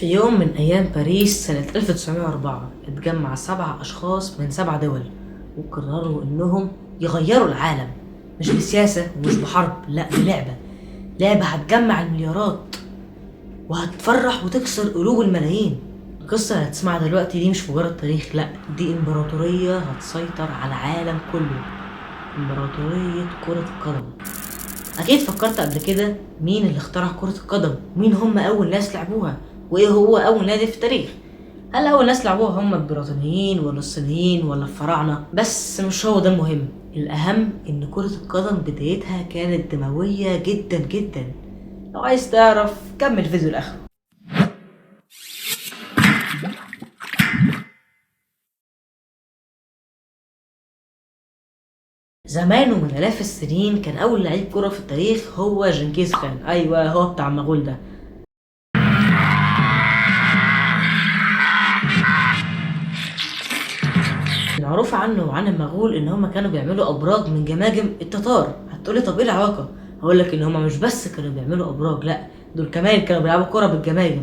في يوم من أيام باريس سنة 1904 اتجمع 7 أشخاص من 7 دول وقرروا إنهم يغيروا العالم، مش بسياسة ومش بحرب، لأ لعبة هتجمع المليارات وهتفرح وتكسر قلوب الملايين. القصة اللي هتسمعها دلوقتي دي مش مجرد تاريخ، لأ دي إمبراطورية هتسيطر على العالم كله، إمبراطورية كرة القدم. أكيد فكرت قبل كده مين اللي اخترع كرة القدم؟ مين هم أول ناس لعبوها؟ وإيه هو أول نادي في التاريخ؟ هل أول ناس لعبوها هم البريطانيين ولا الصينيين ولا الفراعنة؟ بس مش هو ده المهم، الأهم إن كرة القدم بدايتها كانت دموية جدا جدا. لو عايز تعرف كمل الفيديو لآخره. زمان ومن آلاف السنين كان أول لعيب كرة في التاريخ هو جنكيز خان. أيوة هو بتاع المغول ده. المعروف عنه وعن المغول ان هم كانوا بيعملوا ابراج من جماجم التتار. هتقولي طب ايه العلاقه؟ هقولك ان هم مش بس كانوا بيعملوا ابراج، لا دول كمان كانوا بيلعبوا كرة بالجماجم.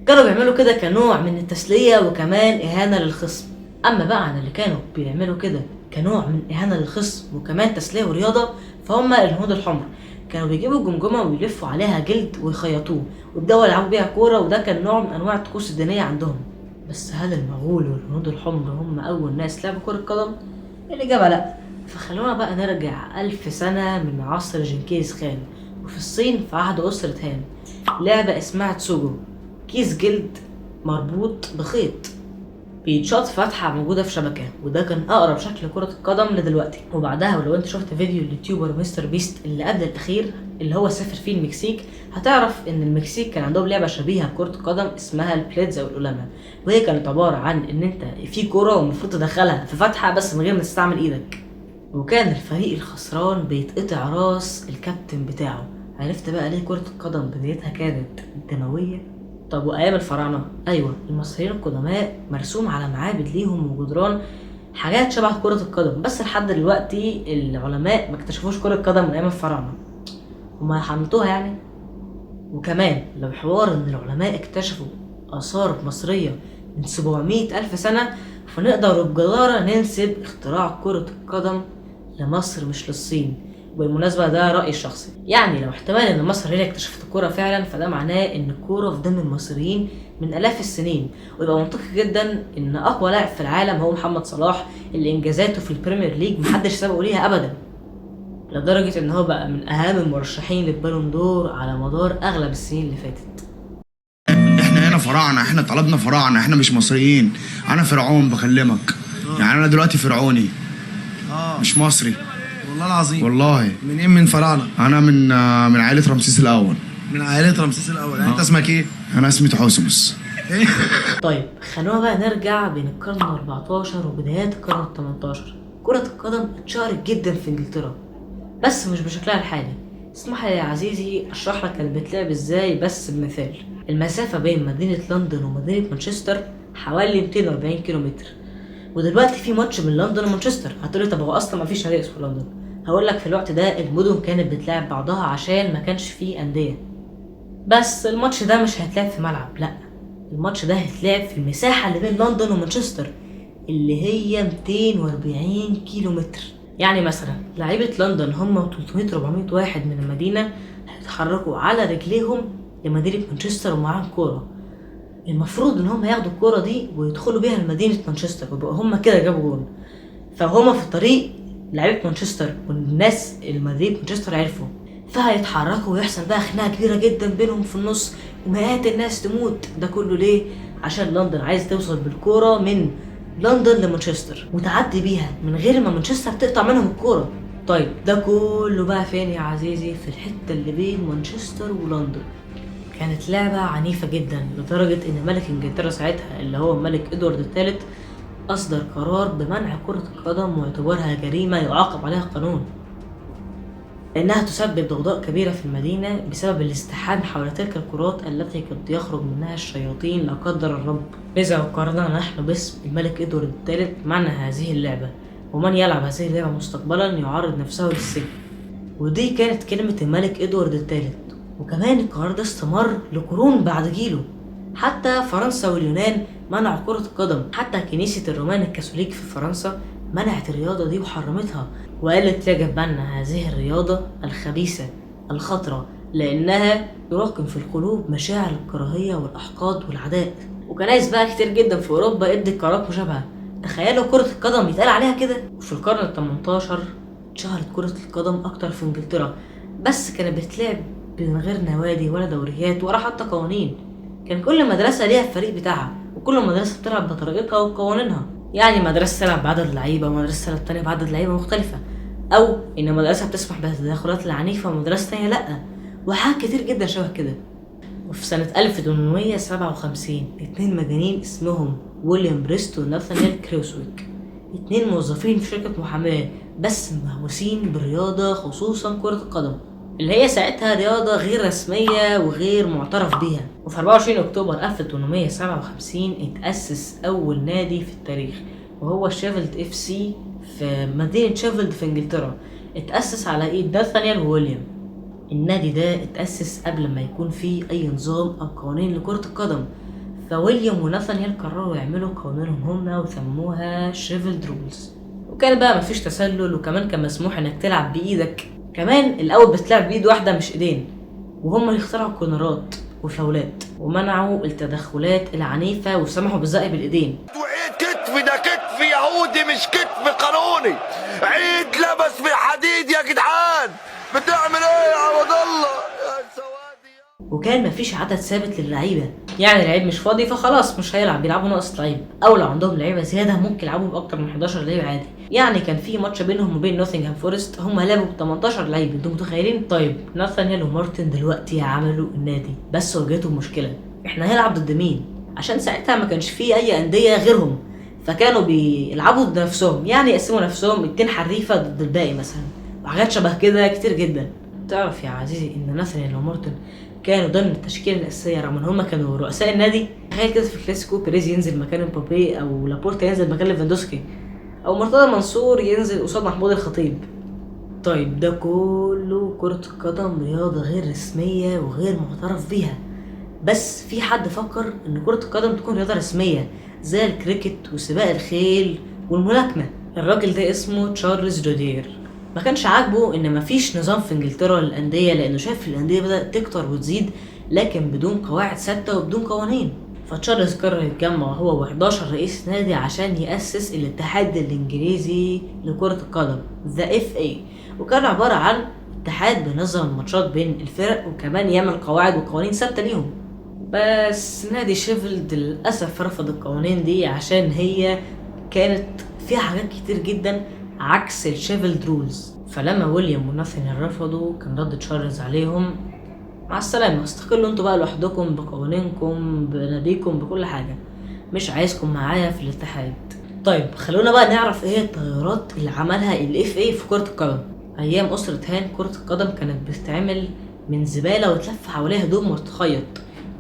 كانوا بيعملوا كده كنوع من التسليه وكمان اهانه للخصم. اما بقى عن اللي كانوا بيعملوا كده كنوع من اهانه للخصم وكمان تسليه ورياضه، فهم الهنود الحمر. كانوا بيجيبوا جمجمه ويلفوا عليها جلد ويخيطوه ويبداوا يلعبوا بيها كوره، وده كان نوع من انواع الطقوس الدينيه عندهم. بس هل المغول والهنود الحمر هم أول ناس لعبوا كرة قدم؟ الإجابة لأ. فخلونا بقى نرجع 1000 سنة من عصر جنكيز خان، وفي الصين في عهد أسرة هان. لعبة اسمها تسوجو، كيس جلد مربوط بخيط بيتشاط في فتحة موجودة في شبكة، وده كان أقرب شكل كرة القدم لدلوقتي. وبعدها ولو انت شفت فيديو اليوتيوبر مستر بيست اللي قبل الأخير اللي هو سافر فيه المكسيك، هتعرف ان المكسيك كان عندهم لعبة شبيهة بكرة القدم اسمها البليدز او القلمة، وهي كانت عبارة عن ان انت في كرة ومفروض تدخلها في فتحة بس من غير ما تستعمل ايدك، وكان الفريق الخسران بيتقطع راس الكابتن بتاعه. عرفت بقى ليه كرة القدم بدايتها كانت دموية؟ طب وايام الفراعنة؟ ايوه المصريين القدماء مرسوم على معابد ليهم وجدران حاجات شبه كرة القدم، بس لحد دلوقتي العلماء ما اكتشفوش كرة قدم من ايام الفراعنة، هما حملتوها يعني. وكمان لو حوار ان العلماء اكتشفوا آثار مصرية من 700 ألف سنة، فنقدر بجدارة ننسب اختراع كرة القدم لمصر مش للصين. وبالمناسبة ده رأيي الشخصي، يعني لو احتمال ان مصر هي اللي اكتشفت الكورة فعلا، فده معناه ان الكورة في دم المصريين من آلاف السنين، ويبقى منطقي جدا ان اقوى لاعب في العالم هو محمد صلاح اللي انجازاته في البريمير ليج محدش سبقه ليها ابدا، لدرجة ان هو بقى من اهم المرشحين للبالون دور على مدار اغلب السنين اللي فاتت. احنا هنا فراعنه، احنا طلبنا فراعنه، احنا مش مصريين. انا فرعون بكلمك. يعني انا دلوقتي فرعوني مش مصري والله العظيم. والله. منين؟ من فراعنه؟ انا من عائله رمسيس الاول. من عائله رمسيس الاول. انت اسمك ايه؟ انا اسمي تحوسمس. طيب خلونا بقى نرجع بين القرن 14 وبدايات القرن 18. كرة القدم اتشهرت جدا في انجلترا بس مش بشكلها الحالي. اسمح لي يا عزيزي اشرح لك كانت بتلعب ازاي بس بمثال. المسافة بين مدينة لندن ومدينة مانشستر حوالي 240 كيلومتر، ودلوقتي في ماتش من لندن ومانشستر. هتقولي طب هو اصلا ما فيش نادي اسمه لندن؟ هقول لك في الوقت ده المدن كانت بتلعب بعضها عشان ما كانش فيه انديه. بس الماتش ده مش هيتلعب في ملعب، لا الماتش ده هيتلعب في المساحه اللي بين لندن ومانشستر اللي هي 240 كيلومتر. يعني مثلا لعيبه لندن هم 300 400 واحد من المدينه هيتحركوا على رجليهم لمدينه مانشستر ومعاهم كوره. المفروض ان هم ياخدوا الكوره دي ويدخلوا بيها لمدينه مانشستر ويبقى هم كده جابوا جون. فهم في الطريق لعيبه مانشستر والناس المدينه مانشستر عرفوا، فهيتحركوا ويحصل بقى خناقه كبيره جدا بينهم في النص ومئات الناس تموت. ده كله ليه؟ عشان لندن عايز توصل بالكوره من لندن لمانشستر وتعدي بيها من غير ما مانشستر تقطع منهم الكوره. طيب ده كله بقى فين يا عزيزي؟ في الحته اللي بين مانشستر ولندن. كانت لعبة عنيفة جدا لدرجة ان ملك انجلترا ساعتها اللي هو الملك ادوارد الثالث اصدر قرار بمنع كرة القدم واعتبارها جريمة يعاقب عليها القانون، لانها تسبب ضوضاء كبيرة في المدينة بسبب الازدحام حول تلك الكرات التي قد يخرج منها الشياطين لا قدر الرب. لذا قررنا نحن باسم الملك ادوارد الثالث منع هذه اللعبة، ومن يلعب هذه اللعبة مستقبلا يعرض نفسه للسجن. ودي كانت كلمة الملك ادوارد الثالث، وكمان القرار ده استمر لقرون بعد جيله. حتى فرنسا واليونان منعوا كرة القدم، حتى كنيسة الرومان الكاثوليك في فرنسا منعت الرياضة دي وحرمتها، وقالت يجب منع هذه الرياضة الخبيثة الخطرة لأنها تراكم في القلوب مشاعر الكراهية والأحقاد والعداء. وكنايس بقى كتير جدا في أوروبا ادت قرارات مشابهة. تخيلوا كرة القدم يتقال عليها كده. وفي القرن ال18 اتشهرت كرة القدم أكتر في إنجلترا، بس كانت بتلعب من غير نوادي ولا دوريات ولا حتى قوانين. كان كل مدرسة ليها الفريق بتاعها، وكل مدرسة بتلعب بطريقتها وقوانينها. يعني مدرسة تلعب بعدد لعيبة ومدرسة تلعب تانية بعدد لعيبة مختلفة، أو إن مدرسة بتسمح بالتدخلات العنيفة ومدرسة تانية لأ، وحاجات كتير جدا شبه كده. وفي سنة 1857 اتنين مجانين اسمهم ويليام بريست وناثانيال كروسويك، اتنين موظفين في شركة محاماة بس مهووسين بالرياضة خصوصا كرة القدم، اللي هي ساعتها رياضة غير رسمية وغير معترف بيها. وفي 24 أكتوبر 1857 اتأسس أول نادي في التاريخ، وهو شيفيلد اف سي في مدينة شيفيلد في انجلترا. اتأسس على ايد ناثانيال وويليام. النادي ده اتأسس قبل ما يكون فيه أي نظام أو قوانين لكرة القدم، فويليام وناثانيال قرروا يعملوا قوانينهم هما وسموها شيفيلد رولز. وكان بقى مفيش تسلل، وكمان كان مسموح انك تلعب بإيدك. كمان الأول بتلعب بإيد واحدة مش إيدين، وهم اللي اخترعوا الكورنرات والفاولات، ومنعوا التدخلات العنيفة وسمحوا بالزق بالإيدين. وعيد كتفي ده كتف يهودي مش كتف قانوني، عيد لبس في الحديد يا جدعان، بتعمل ايه يا عبد الله يا سوادي؟ وكان مفيش عدد ثابت للعيبة، يعني العيب مش فاضي فخلاص مش هيلعب، بيلعبوا ناقص لعيب، او لو عندهم لعيبة زيادة ممكن يلعبوا باكتر من 11 لعيب عادي. يعني كان في ماتش بينهم وبين نوتنغهام فورست هم لعبوا ب 18 لعيب، انتوا متخيلين؟ طيب ناثانيال ومارتن دلوقتي عملوا النادي، بس واجهتهم مشكلة، احنا هنلعب ضد مين؟ عشان ساعتها ما كانش فيه اي اندية غيرهم، فكانوا بيلعبوا ضد نفسهم، يعني يقسموا نفسهم 200 حريفة ضد الباقي مثلا، وحاجات شبه كده كتير جدا. تعرف يا عزيزي ان ناثانيال ومارتن كانوا ضمن التشكيله الاساسيه رغم ان هما كانوا رؤساء النادي؟ تخيل كده في الكلاسيكو بيريز ينزل مكان مبابي، او لابورتا ينزل مكان ليفاندوسكي، او مرتضى منصور ينزل قصاد محمود الخطيب. طيب ده كله كرة القدم رياضة غير رسمية وغير معترف بيها، بس في حد فكر ان كرة القدم تكون رياضة رسمية زي الكريكت وسباق الخيل والملاكمة. الراجل ده اسمه تشارلز جودير. ما كانش عاجبه ان مفيش نظام في انجلترا للانديه، لانه شايف الانديه بدات تكتر وتزيد لكن بدون قواعد ثابته وبدون قوانين. فتشارلز قرر يتجمع هو و11 رئيس نادي عشان يأسس الاتحاد الانجليزي لكرة القدم The FA، وكان عبارة عن اتحاد بينظم الماتشات بين الفرق وكمان يعمل قواعد وقوانين ثابته ليهم. بس نادي شيفيلد للاسف رفض القوانين دي عشان هي كانت فيها حاجات كتير جدا عكس الشيفيلد رولز. فلما ويليام وناثانيال رفضوا كان رد تشارلز عليهم: مع السلامة، استقلوا انتوا بقى لوحدكم بقوانينكم بناديكم بكل حاجة، مش عايزكم معايا في الاتحاد. طيب خلونا بقى نعرف ايه التغيرات اللي عملها الاف اي في كرة القدم. ايام اسرة هان كرة القدم كانت بتتعمل من زبالة وتلف حواليها هدوم وتخيط،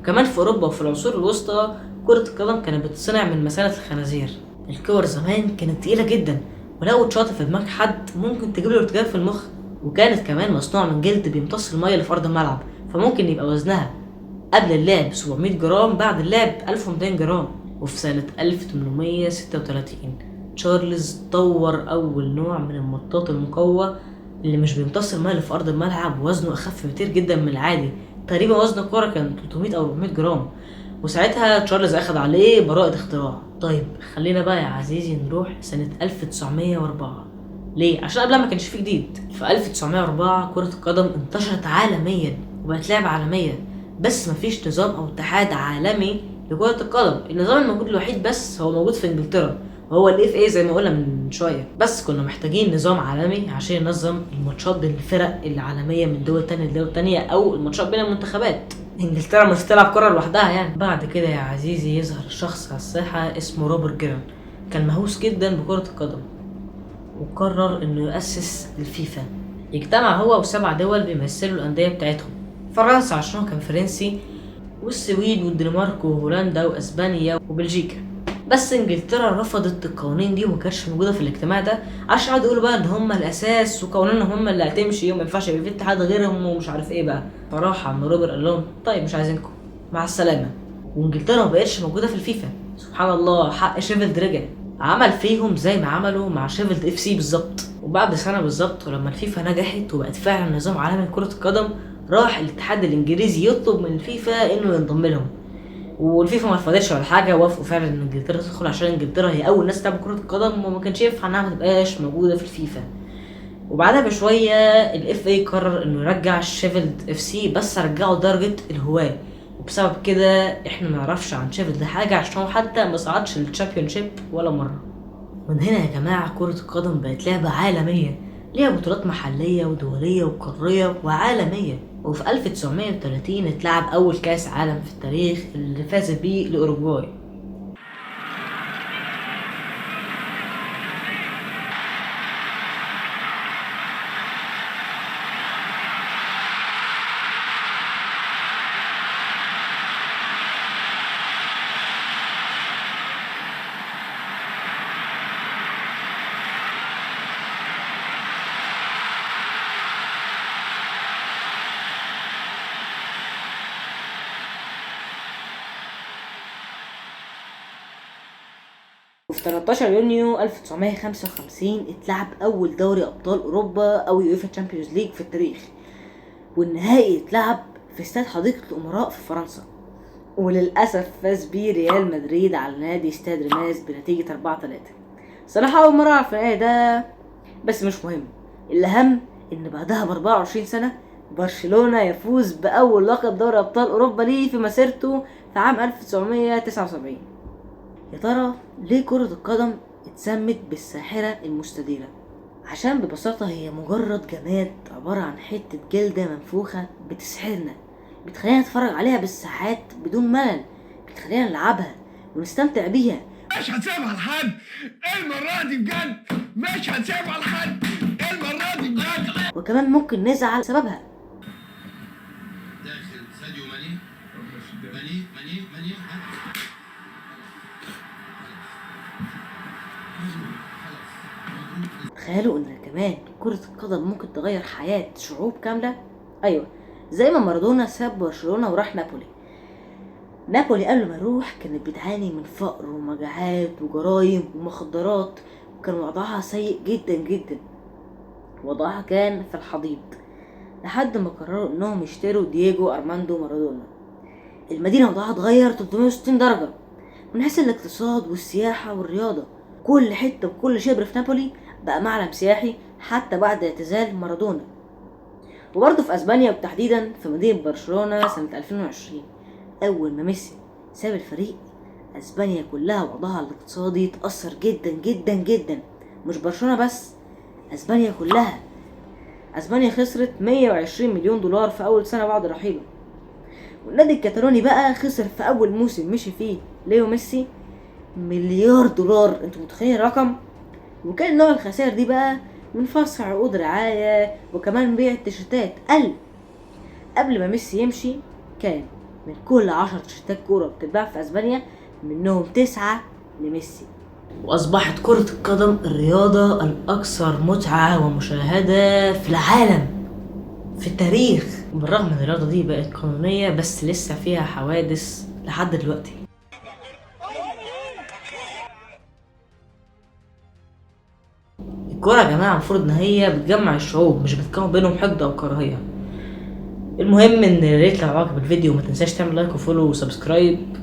وكمان في اوروبا وفي العصور الوسطى كرة القدم كانت بتتصنع من مثانة الخنازير. الكور زمان كانت تقيلة جدا، ولو اتشاط في دماغ حد ممكن تجيب له ارتجاج في المخ، وكانت كمان مصنوعة من جلد بيمتص المية اللي في ارض الملعب، فممكن يبقى وزنها قبل اللعب 700 جرام بعد اللعب 1200 جرام. وفي سنة 1836 تشارلز طور أول نوع من المطاط المقوى اللي مش بيمتص المية اللي في أرض الملعب، ووزنه أخف كتير جدا من العادي، تقريبا وزن الكرة كان 300 أو 400 جرام، وساعتها تشارلز أخد عليه براءة اختراع. طيب خلينا بقى يا عزيزي نروح سنة 1904. ليه؟ عشان قبلها ما كانش فيه جديد. في 1904 كرة القدم انتشرت عالميا وبقت لعبة عالمية، بس مفيش نظام أو اتحاد عالمي لكرة القدم. النظام الموجود الوحيد بس هو موجود في انجلترا، وهو الاف اي زي ما قلنا من شوية. بس كنا محتاجين نظام عالمي عشان ينظم الماتشات بين الفرق العالمية من دول تانية لدول تانية، أو الماتشات بين المنتخبات. انجلترا مش تلعب كرة لوحدها يعني. بعد كده يا عزيزي يظهر شخص على الساحة اسمه روبرت جيران، كان مهووس جدا بكرة القدم، وقرر انه يؤسس الفيفا، يجتمع هو و7 دول بيمثلوا الأندية بتاعتهم: فرنسا عشان كان فرنسي، والسويد والدنمارك وهولندا واسبانيا وبلجيكا. بس انجلترا رفضت القوانين دي وما كانتش موجوده في الاجتماع ده، عشان قعدوا يقولوا بقى ان هم الاساس وقوانينهم هم اللي هتمشي وما ينفعش يبقى في اتحاد غيرهم ومش عارف ايه بقى. فراح عم روبرت قال لهم: طيب مش عايزينكم، مع السلامه. وانجلترا ما بقتش موجوده في الفيفا. سبحان الله، حق شيفيلد رجع عمل فيهم زي ما عملوا مع شيفيلد اف سي بالظبط. وبعد سنه بالظبط ولما الفيفا نجحت وبقت فعلا نظام عالمي لكره القدم، راح الاتحاد الانجليزي يطلب من الفيفا انه ينضم لهم، والفيفا ما رفضتش ولا حاجه، وافقوا فعلا ان انجلترا تدخل عشان انجلترا هي اول ناس تلعب كره القدم وما كانش ينفع انها ما تبقاش موجوده في الفيفا. وبعدها بشويه الاف اي قرر انه يرجع شيفيلد اف سي، بس رجعه درجه الهواه، وبسبب كده احنا ما نعرفش عن شيفيلد حاجه عشان هو حتى ما صعدش للتشامبيونشيب ولا مره. من هنا يا جماعه كره القدم بقت لعبه عالميه، ليها بطولات محليه ودوليه وقاريه وعالميه. وفي 1930 اتلعب اول كاس عالم في التاريخ اللي فاز بيه الاوروجواي. وفي 13 يونيو 1955 اتلعب اول دوري ابطال اوروبا او يويفا تشامبيونز ليج في التاريخ، والنهائي اتلعب في استاد حديقة الامراء في فرنسا، وللاسف فاز بيه ريال مدريد على نادي استاد ريماس بنتيجة 4-3. صراحة اول مرة اعرف النهائي ده، بس مش مهم، الاهم ان بعدها ب 24 سنة برشلونة يفوز باول لقب دوري ابطال اوروبا ليه في مسيرته في عام 1979. يا ترى ليه كرة القدم اتسمت بالساحرة المستديرة؟ عشان ببساطة هي مجرد جماد عبارة عن حتة جلدة منفوخة بتسحرنا، بتخلينا نتفرج عليها بالساعات بدون ملل، بتخلينا نلعبها ونستمتع بيها. مش هتسيبها لحد المرة دي بجد، مش هتسيبها لحد المرة دي بجد. وكمان ممكن نزعل سببها. داخل ساديو ماني تخيلوا ان كمان كرة القدم ممكن تغير حياة شعوب كاملة. ايوه، زي ما مارادونا ساب برشلونة وراح نابولي قبل ما يروح كانت بتعاني من فقر ومجاعات وجرايم ومخدرات، وكان وضعها سيء جدا جدا، وضعها كان في الحضيض، لحد ما قرروا انهم يشتروا دييجو ارماندو مارادونا. المدينة وضعها اتغير 360 درجة من حيث الاقتصاد والسياحة والرياضة، كل حتة وكل شبر في نابولي بقى معلم سياحي حتى بعد اعتزال مارادونا. وبرضه في اسبانيا وتحديدا في مدينة برشلونة سنة 2020 اول ما ميسي ساب الفريق، اسبانيا كلها وضعها الاقتصادي اتأثر جدا جدا جدا، مش برشلونة بس، اسبانيا كلها. اسبانيا خسرت 120 مليون دولار في اول سنة بعد رحيله. والنادي الكتالوني بقى خسر في اول موسم مشي فيه ليو ميسي مليار دولار، انتوا متخيلين الرقم؟ وكان نوع الخسائر دي بقى من فسخ عقود رعاية وكمان بيع التيشيرتات قل. قبل ما ميسي يمشي كان من كل 10 تيشيرتات كورة بتتباع في اسبانيا منهم 9 لميسي. واصبحت كرة القدم الرياضة الاكثر متعة ومشاهدة في العالم في التاريخ، بالرغم ان الرياضة دي بقت قانونية بس لسه فيها حوادث لحد دلوقتي. الكورة يا جماعة المفروض ان هي بتجمع الشعوب، مش بتكون بينهم حقد او كراهية. المهم ان يا ريت لو عجبك الفيديو ما تنساش تعمل لايك وفولو وسبسكرايب.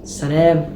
سلام.